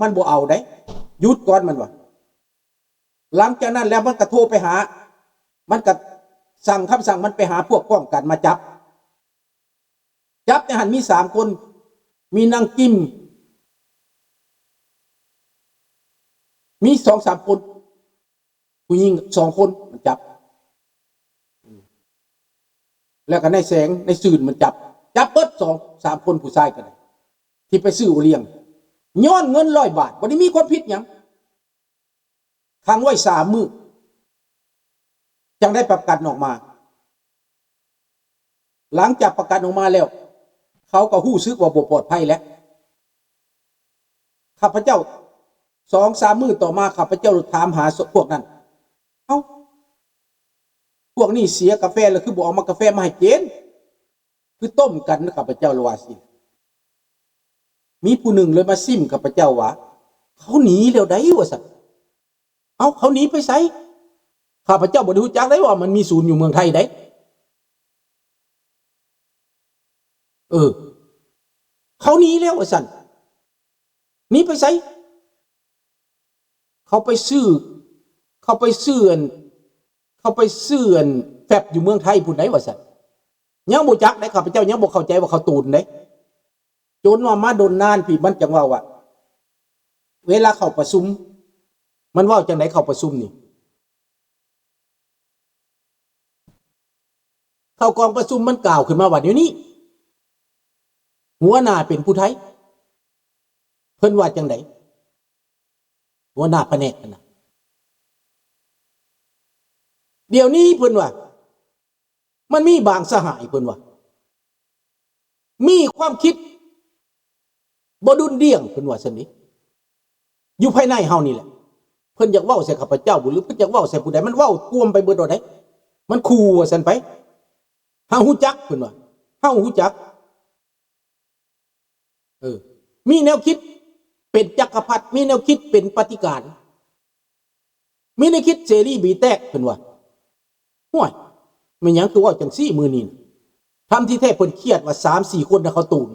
มันบ่เอาได้หยุดก่อนมันว่าหลังจากนั้นแล้วมันก็โทรไปหามันก็สั่งคำสั่งมันไปหาพวกป้องกันมาจับในหันมี3 คนมีนางกิมมี2-3 คนผู้หญิง2 คนมันจับแล้วก็ในแสงในสื่นมันจับเบิด2-3 คนผู้ชายกันที่ไปซื้อโอเลี้ยงย้อนเงิน100 บาทวันนี้มีความผิดหยังขังไว้3 มื้อจังได้ประกันออกมาหลังจากประกันออกมาแล้วเขาก็ฮู้ซึกว่าบ่ปลอดภัยแล้วข้าพเจ้า2-3 มื้อต่อมาข้าพเจ้าถามหาพวกนั้นเอ้าพวกนี้เสียกาแฟแล้วคือบ่เอามากาแฟมาให้กินคือต้มกันข้าพเจ้าว่าสิมีผู้หนึ่งเลยมาซิมข้าพเจ้าว่าเขาหนีแล้วได้ว่าซั่นเอ้าเขาหนีไปไสข้าพเจ้าบ่ได้รู้จักได้ว่ามันมีศูนย์อยู่เมืองไทยได้เขาหนีแล้วว่าซั่นหนีไปไสเขาไปซื้อแฟบอยู่เมืองไทยพุ่นไหนว่าซั่นยังบ่จักได้ข้าพเจ้ายังบ่เข้าใจว่าเขาตูนได้จนว่ามาโดนนานพี่มันจังว่าเวลาเข้าประชุมมันเว้าจังได๋เข้าประชุมนี่เข้ากองประชุมมันกล่าวขึ้นมาว่าเดี๋ยวนี้หัวหน้าเป็นผู้ไทยเพิ่นว่าจังได๋หัวหน้าแผนกน่ะเดี๋ยวนี้เพิ่นว่ามันมีบางสหายเพิ่นว่ามีความคิดบ่ดุลเดี่ยงเพิ่นว่าซั่นนี้อยู่ภายในเฮานี่แหละเพิ่นอยากเว้าใส่ข้าพเจ้าบ่หรือเพิ่นอยากเว้าใส่ผู้ใดมันเว้ากวมไปเบิดดอกได้มันขู่ว่าซั่นไปเฮาฮู้จักเพิ่นว่าเฮาฮู้จักมีแนวคิดเป็นจักรพรรดิมีแนวคิดเป็นปฏิการมีแนวคิดเสรีบีแตกเพิ่นว่าห้วยมันหยังคือว่าจังซี่มื้อนี้ทำที่แท้เพิ่นเครียดว่า 3-4 คนน่ะเขาตูน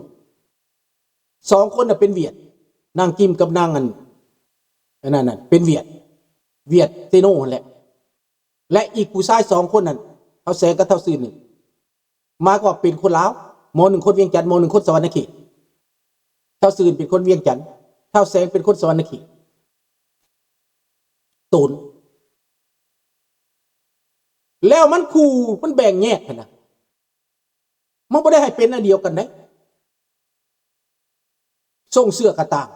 2 คนน่ะเป็นเวียดนางกิมกับนางอันนั่นน่ะเป็นเวียดเซโนนั่นแหละและอีกผู้ชาย2 คนนั่นเฮาแสงกับเท่าซื่อนี่มาก็เป็นคนลาวม.1 คนเวียงจันทน์ม.1 คนสวรรณเขตเท่าซื่นเป็นคนเวียงจันทน์เท่าแสงเป็นคนสวรรณเขตตูนแล้วมันคู่มันแบ่งแยกกันนะมันไม่ได้ให้เป็นอันเดียวกันได้ส่งเสื้อกระต่าง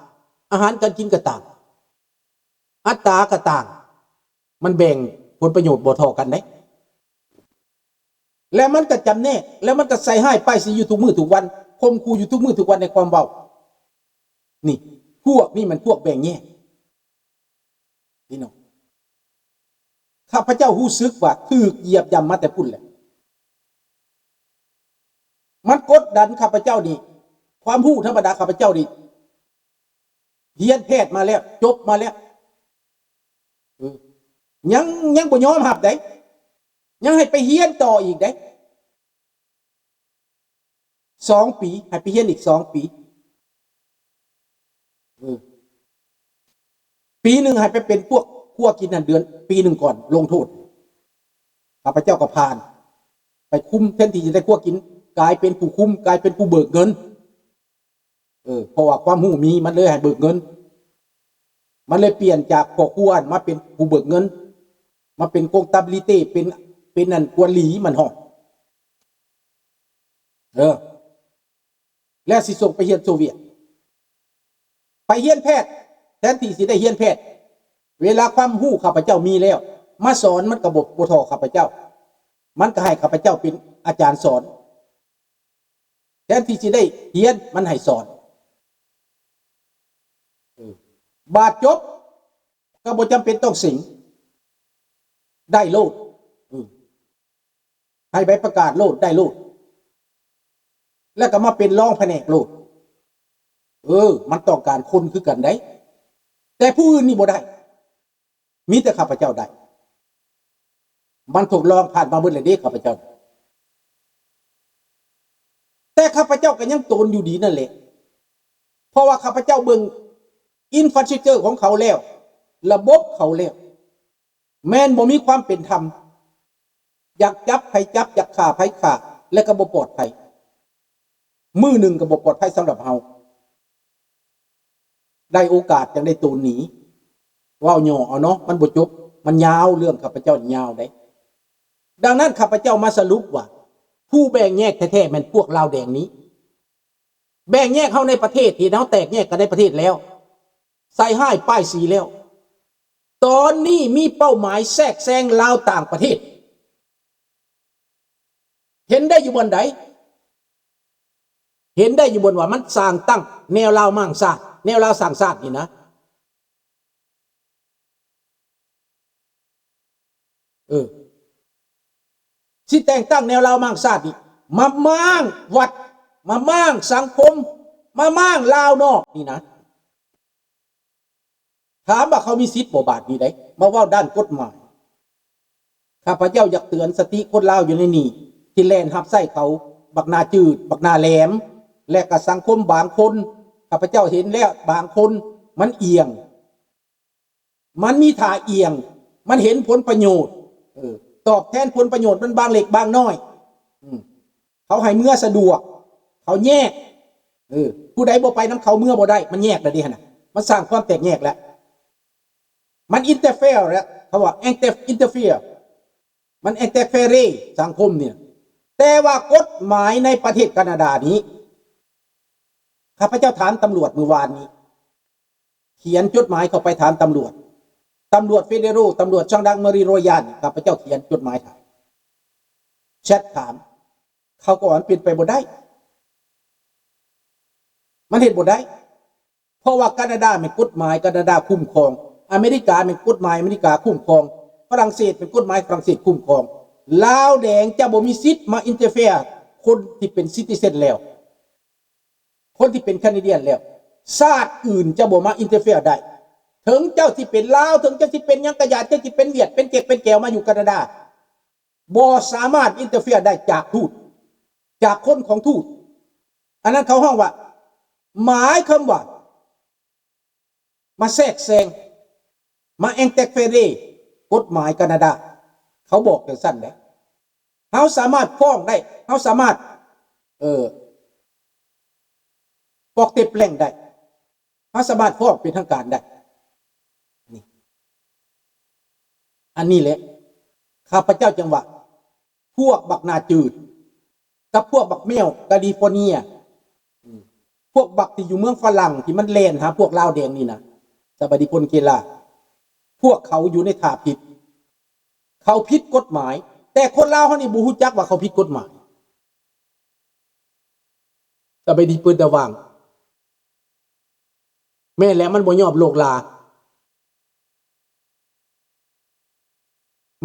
อาหารการกินกระต่างอัตรากระต่างมันแบ่งผลประโยชน์บ่เท่ากันได้แล้วมันก็จำแนกแล้วมันก็ใส่ให้ป้ายสีอยู่ทุกมื้อทุกวันคมคูอยู่ทุกมื้อทุกวันในความเว้านี่พวกนี่มันพวกแบ่งแยกพี่น้องข้าพเจ้ารู้สึกว่าถูกเหยียบย่ำมาแต่พุ่นแหละมันกดดันข้าพเจ้านี่ความรู้ธรรมดาข้าพเจ้านี่เรียนแพทย์มาแล้วจบมาแล้วยังบ่ยอมรับได้ยังให้ไปเรียนต่ออีกได้2 ปีให้ไปเรียนอีก2 ปีปีหนึ่งให้ไปเป็นพวกคั่วกินนั่นเดือนปีหนึ่งก่อนลงโทษข้าพเจ้าก็ผ่านไปคุมแทนที่จะได้คั่วกินกลายเป็นผู้คุมกลายเป็นผู้เบิกเงินเพราะว่าความหูมีมันเลยให้เบิกเงินมันเลยเปลี่ยนจากพ่อครัวมาเป็นผู้เบิกเงินมาเป็นกงตาบิลิตี้เป็นนั่นกวนหลีมันห้องแล้วสิส่งไปเรียนโซเวียตไปเรียนแพทย์แทนที่สิได้เรียนแพทย์เวลาความรู้ข้าพเจ้ามีแล้วมาสอนมันก็บ่ทอข้าพเจ้ามันก็ให้ข้าพเจ้าเป็นอาจารย์สอนแทนที่สิได้เรียนมันให้สอนบาดจบก็บ่จำเป็นต้องสิงได้โลดให้ใบประกาศโลดได้โลดแล้วก็มาเป็นรองแผนกโลดมันต้องการคนคือกันได้แต่ผู้อื่นนี่บ่ได้มีแต่ข้าพเจ้าได้มันถูกลองผ่านมาเบิดแล้วเด้ข้าพเจ้าแต่ข้าพเจ้าก็ยังโตนอยู่ดีนั่นแหละเพราะว่าข้าพเจ้าเบิ่ง อินฟราสตรัคเจอร์ของเขาแล้วระบบเขาแล้วแม่นบ่มีความเป็นธรรมอยากจับไผจับอยากฆ่าไผฆ่าและก็บ่ปลอดภัยมือหนึ่งก็บ่ปลอดภัยสำหรับเฮาได้โอกาสจังได้ตูนหนีว่าวย่อเอาเนาะมันบ่จบมันยาวเรื่องข้าพเจ้ายาวได้ดังนั้นข้าพเจ้ามาสรุปว่าผู้แบ่งแยกแท้ๆแม่นพวกลาวแดงนี้แบ่งแยกเข้าในประเทศที่เฮาแตกแยกกันในประเทศแล้วใส่ห้ายป้ายสีแล้วตอนนี้มีเป้าหมายแทรกแซงลาวต่างประเทศเห็นได้อยู่บนใดเห็นได้อยู่บนว่ามันสร้างตั้งแนวลาวมั่งศาสตร์แนวลาวสร้างศาสตร์นี่นะสิแต่งตั้งแนวลาวมั่งศาสตร์นี่มามั่งวัดมามั่งสังคมมามั่งลาวนอกนี่นะถามว่าเขามีสิทธิ์บ่บาทนี้ได้มาว่าด้านกฎหมายข้าพเจ้าอยากเตือนสติคนลาวอยู่ในนี่ที่แล่นหับไส้เขาบักนาจืดบักนาแหลมและก็สังคมบางคนข้าพเจ้าเห็นแล้วบางคนมันเอียงมันมีท่าเอียงมันเห็นผลประโยชน์ตอบแทนผลประโยชน์มันบางเล็กบางน้อยเขาให้เมื่อสะดวกเขาแยกผู้ใดบ่ไปน้ำเขาเมื่อบ่ได้มันแยกแล้วดิฮะนะมันสร้างความแตกแยกแล้วมันอินเตอร์เฟอร์แล้วเขาว่าอินเตอร์เฟอร์มันอินเตอร์เฟอร์สังคมเนี่ยแต่ว่ากฎหมายในประเทศแคนาดานี้ข้าพเจ้าถามตำรวจเมื่อวานนี้เขียนจดหมายเข้าไปถามตำรวจเฟเดโรตำรวจช่างดังเมรีโรยานข้าพเจ้าเขียนจดหมายถามแชทถามเขาก็ว่ามันเป็นไปบ่ได้มันเห็นบ่ได้เพราะว่าแคนาดาเป็นกฎหมายแคนาดาคุ้มครองอเมริกาเป็นกฎหมายอเมริกาคุ้มครองฝรั่งเศสเป็นกฎหมายฝรั่งเศสคุ้มครองลาวแดงจะบ่มีสิทธิ์มาอินเตอร์เฟียร์คนที่เป็นซิติเซนแล้วคนที่เป็นแคนาเดียนแล้วชาติอื่นจะบ่มาอินเตอร์เฟียร์ได้ถึงเจ้าที่เป็นลาวถึงเจ้าที่เป็นยังกระยาเจ้าที่เป็นเวียดเป็นเกกเป็นแก้วมาอยู่แคนาดาบ่สามารถอินเตอร์เฟียร์ได้จากทูตจากคนของทูตอันนั้นเขาห้องว่าหมายคำว่ามาแทรกแซงมาแองเตกเฟเรกฎหมายแคนาดาเขาบอกอย่างสั้นเลยเขาสามารถฟ้องได้เขาสามารถฟอกเต็บแหล่งได้เขาสามารถฟ้องเป็นทางการได้นี่อันนี้แหละข้าพเจ้าจังหวะพวกบักนาจืดกับพวกบักแมวแคลิฟอร์เนียพวกบักที่อยู่เมืองฝรั่งที่มันแล่นหาพวกลาวแดงนี่นะสบดีพลเกลาพวกเขาอยู่ในท่าผิดเขาผิดกฎหมายแต่คนลาวเขานี่บ่ฮู้จักว่าเขาผิดกฎหมายสบดีเปิ้นตะวางแม่แล้วมันบ่ยอมโลกลา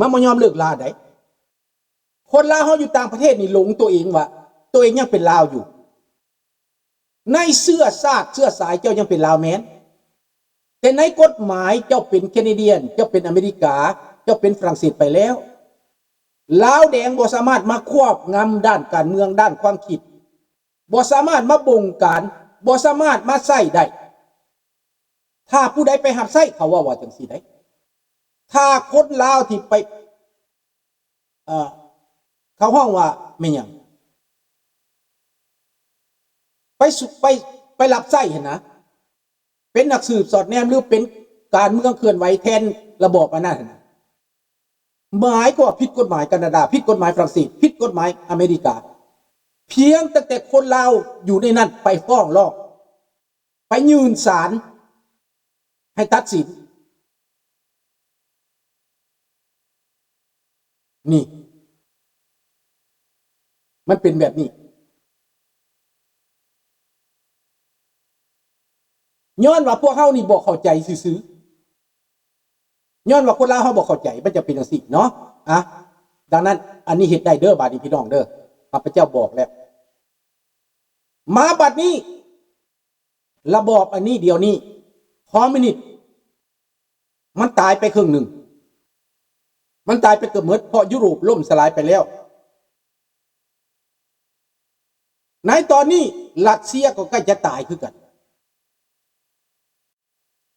มันบ่ยอมเลิกลาได้คนลาวเขาอยู่ต่างประเทศนี่หลงตัวเองว่าตัวเองยังเป็นลาวอยู่ในเสื้อชาติเสื้อสายเจ้ายังเป็นลาวแม้นแต่ในกฎหมายเจ้าเป็นแคนาเดียนเจ้าเป็นอเมริกาเจ้าเป็นฝรั่งเศสไปแล้วลาวแดงบ่สามารถมาควบงำด้านการเมืองด้านความคิดบ่สามารถมาบงการบ่สามารถมาใส่ได้ถ้าผู้ใดไปหับใส่เขาว่าจังซี่ได้ถ้าคนลาวที่ไปเขาห้องว่าไม่หยังไปรับใส่เห็นนะเป็นนักสืบสอดแนมหรือเป็นการเมืองเคลื่อนไหวแทนระบอบอันนั้นหมายก็ผิดกฎหมายแคนาดาผิดกฎหมายฝรั่งเศสผิดกฎหมายอเมริกาเพียงแต่คนลาวอยู่ในนั้นไปฟ้องร้องไปยื่นศาลให้ตัดสินนี่มันเป็นแบบนี้ย้อนว่าพวกเขานี่บอกเข้าใจซื่อย้อนว่าคนลาวเขาบอกเข้าใจมันจะเป็นจังซี่เนาะดังนั้นอันนี้เฮ็ดได้เด้อบาดนี้พี่น้องเด้อข้าพเจ้าบอกแล้วมาบัดนี้ระบอบอันนี้เดียวนี้คอมมิวนิสต์มันตายไปครึ่งหนึ่งมันตายไปเกือบหมดเพราะยุโรปล่มสลายไปแล้วในตอนนี้รัสเซียก็ใกล้จะตายคือกัน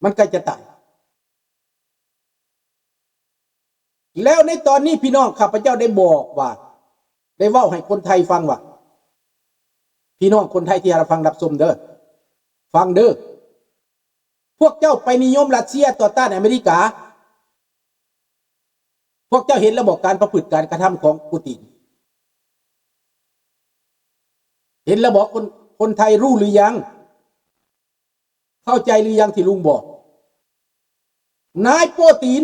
มันใกล้จะตายแล้วในตอนนี้พี่น้องข้าพเจ้าได้บอกว่าได้เว้าให้คนไทยฟังว่าพี่น้องคนไทยที่รับฟังรับชมเด้อฟังเด้อพวกเจ้าไปนิยมรัสเซียต่อต้านอเมริกาพวกเจ้าเห็นระบบการประพฤติการกระทำของปูตินเห็นระบบคนไทยรู้หรือยังเข้าใจหรือยังที่ลุงบอกนายปูติน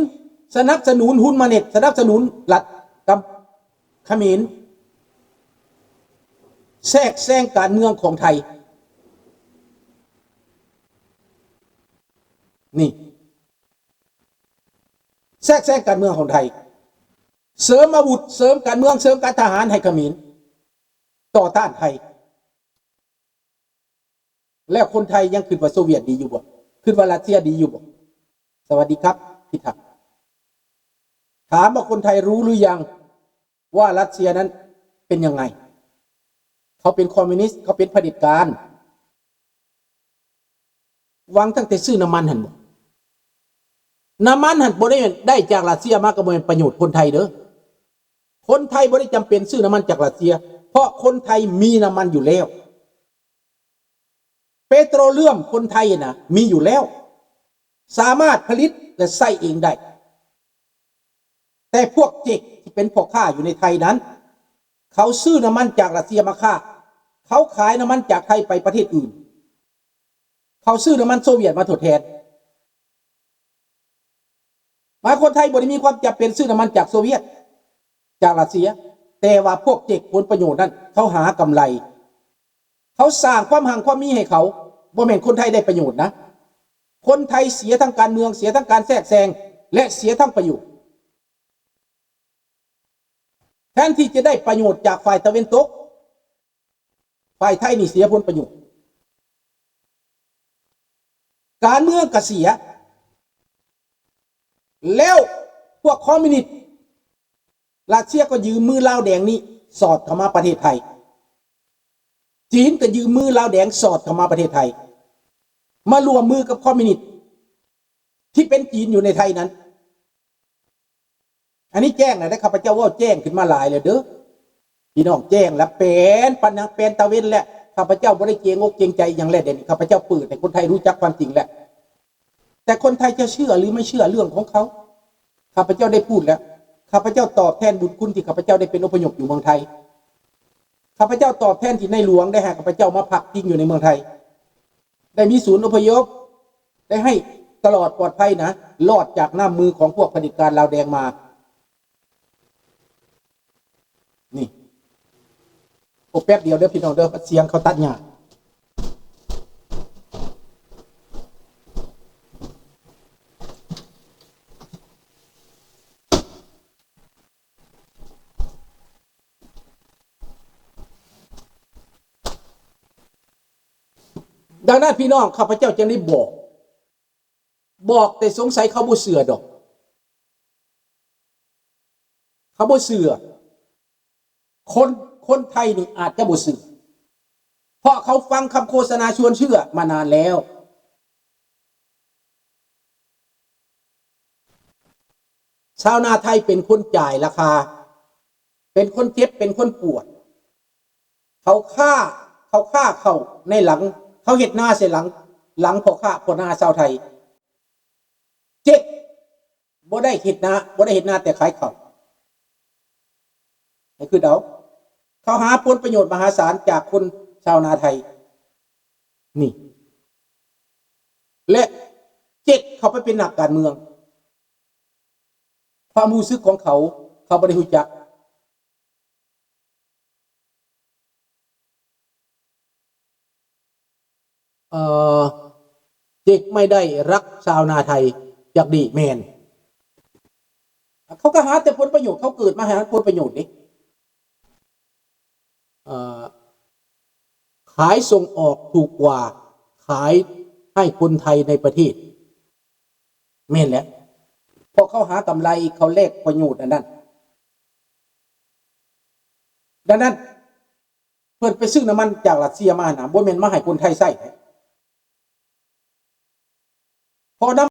สนับสนุนฮุนมาเน็ตสนับสนุนรัฐกับเขมรแทรกแซงการเมืองของไทยนี่แทรกแซงการเมืองของไทยเสริมอาวุธเสริมการเมืองเสริมการทหารให้เขมรต่อต้านไทยแล้วคนไทยยังคิดว่าโซเวียตดีอยู่บ่คิดว่ารัสเซียดีอยู่บ่สวัสดีครับพี่ทักถามว่าคนไทยรู้หรือยังว่ารัสเซียนั้นเป็นยังไงเขาเป็นคอมมิวนิสต์เขาเป็นเผด็จการวางตั้งแต่ซื้อน้ำมันหันบ่น้ำมันหันบ่ได้จากรัสเซียมาก็บ่เป็นประโยชน์คนไทยเด้อคนไทยบ่ได้จำเป็นซื้อน้ำมันจากรัสเซียเพราะคนไทยมีน้ำมันอยู่แล้วเปโตรเลียมคนไทยนะมีอยู่แล้วสามารถผลิตและใส่เองได้แต่พวกเจ๊กที่เป็นพ่อค้าอยู่ในไทยนั้นเขาซื้อน้ำมันจากรัสเซียมาค้าเขาขายน้ำมันจากไทยไปประเทศอื่นเขาซื้อน้ำมันโซเวียตมาทดแทนมาคนไทยบ่ได้มีความจำเป็นซื้อน้ำมันจากโซเวียตจากรัสเซียแต่ว่าพวกเจ๊กผลประโยชน์นั้นเขาหากำไรเขาสร้างความหังความมีให้เขาบ่แม่นคนไทยได้ประโยชน์นะคนไทยเสียทั้งการเมืองเสียทั้งการแทรกแซงและเสียทั้งประโยชน์แทนที่จะได้ประโยชน์จากฝ่ายตะวันตกฝ่ายไทยนี่เสียผลประโยชน์การเมืองก็เสียแล้วพวกคอมมิวนิสต์รัสเซียก็ยืมมือลาวแดงนี้สอดเข้ามาประเทศไทยจีนก็ยืมมือลาวแดงสอดเข้ามาประเทศไทยมารวมมือกับคอมมิวนิสต์ที่เป็นจีนอยู่ในไทยนั้นอันนี้แจ้งนะข้าพเจ้าว่าแจ้งขึ้นมาหลายเลยเด้อพี่น้องแจ้งแล้วเป็นปัญหาเป็นตะเวนแหละข้าพเจ้าไม่ได้เกรงอกเกรงใจอย่างแรกเด่นข้าพเจ้าเปิดให้คนไทยรู้จักความจริงแหละแต่คนไทยจะเชื่อหรือไม่เชื่อเรื่องของเขาข้าพเจ้าได้พูดแล้วข้าพเจ้าตอบแทนบุญคุณที่ข้าพเจ้าได้เป็นอพยพอยู่เมืองไทยข้าพเจ้าตอบแทนที่ในหลวงได้ให้ข้าพเจ้ามาพักพิงอยู่ในเมืองไทยได้มีศูนย์อพยพได้ให้ตลอดปลอดภัยนะรอดจากหน้ามือของพวกเผด็จการลาวแดงมานี่โอ้แป๊บเดียวเด้อพี่น้องเด้อเสียงเขาตัดหญ้าดังนั้นพี่น้องข้าพเจ้าจะได้บอกแต่สงสัยเขาบ่เชื่อดอกเขาบ่เชื่อคนไทยนี่อาจจะบ่เชื่อเพราะเขาฟังคำโฆษณาชวนเชื่อมานานแล้วชาวนาไทยเป็นคนจ่ายราคาเป็นคนเจ็บเป็นคนปวดเขาฆ่าเขาในหลังเขาเฮ็ดหน้าเสียหลังพ่อค้าพ่อนาชาวไทยเจ็บบ่ได้เฮ็ดหน้าแต่ขายเขานี่คือเขาหาผลประโยชน์มหาศาลจากคนชาวนาไทยนี่และเจ็ดเขาไปเป็นนักการเมืองความรู้สึกของเขาบ่ได้รู้จักเจ็กไม่ได้รักชาวนาไทยจากดีแมนเขาก็หาแต่ผลประโยชน์เขาเกิดมาหาผลประโยชน์นี่ขายส่งออกถูกกว่าขายให้คนไทยในประเทศแม่นแหละเพราะเขาหากำไรเขาแลกประโยชน์นั้นดังนั้นเพิ่นไปซื้อน้ำมันจากรัสเซียมานะบ่แม่นมาให้คนไทยใช้ พอนำ